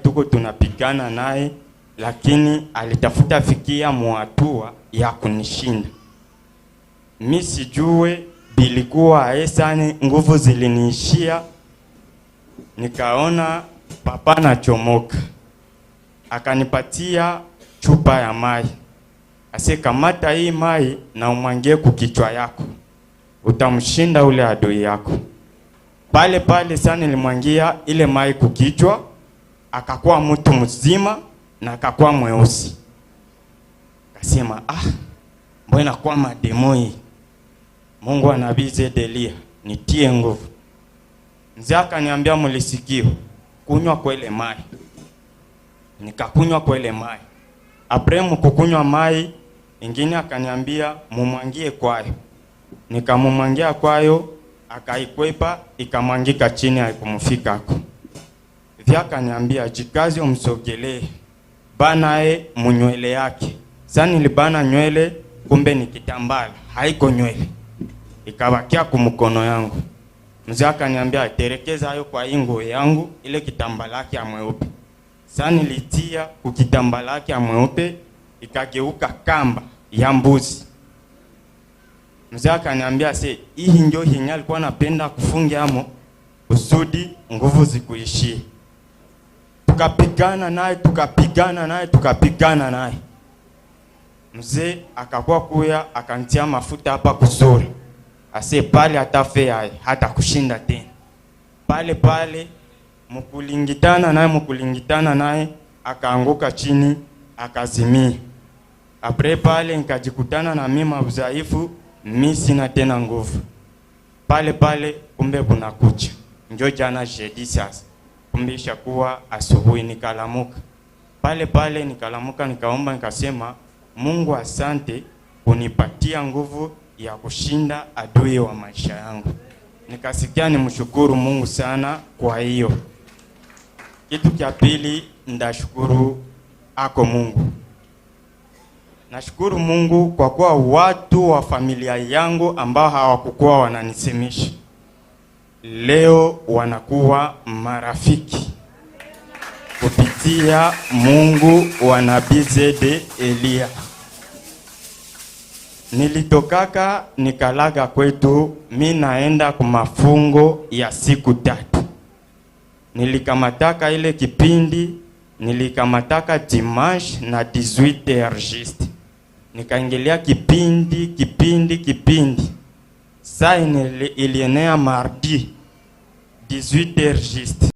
tuko tunapigana naye, lakini alitafuta fikia muhatua ya kunishinda. Mi sijue bilikuwa aesani, nguvu ziliniishia. Nikaona papa na chomoka, akanipatia chupa ya mai. Ase, kamata hii mai na umwangie kukichwa yako, utamshinda ule adui yako. Pale pale sana nilimwangia ile mai kukichwa, akakuwa mtu mzima na akakuwa mweusi. Kasema, mbona kwa mademo hii? Mungu anabize Delia, nitie nguvu. Mzee akaniambia, mulisikio, kunywa kwa ile mai. Nikakunywa kwa ile mai. Apre mkukunywa mai, ingine akaniambia mumwangie kwayo. Nikamumwangia kwayo, akaikwepa, ikamwangika chini, haikumfika hako. Vya akaniambia, jikazi umsogelee, bana munywele yake. Sasa nilibana nywele, kumbe ni kitambala, haiko nywele. Ikabakia kumkono yangu. Mzee akaniambia, terekeza hayo kwa ingo yangu, ile kitambala yake ya mweupe. Sasa nilitia kukitambala yake ya mweupe, ikageuka kamba ya mbuzi. Mzee akaniambia, hii ndio hinya alikuwa napenda kufungia amo usudi nguvu zikuishie. Tukapigana naye. Mzee akakuwa kuya, akantia mafuta hapa kuzuri. Pale atafea hata kushinda tena. Pale mkulingitana naye akaanguka chini, akazimia. Apre pale nikajikutana na mimi udhaifu, mimi sina tena nguvu. Pale kumbe kuna kucha. Ndio jana jeudi sasa. Kumbe ishakuwa asubuhi. Nikalamuka. Pale nikalamuka, nikaomba, nikasema, Mungu asante kunipatia nguvu ya kushinda adui wa maisha yangu. Nikasikia nimshukuru Mungu sana kwa hiyo. Kitu cha pili, ndashukuru ako Mungu. Nashukuru Mungu kwa kuwa watu wa familia yangu ambao hawakukuwa wananisemisha, leo wanakuwa marafiki kupitia Mungu wa Nabii Zede Elia. Nilitokaka nikalaga kwetu, mi naenda kumafungo ya siku 3. Nilikamataka ile kipindi, nilikamataka dimanche na 18h juste. Nikaingilia kipindi. Saa ilienea mardi 18h juste.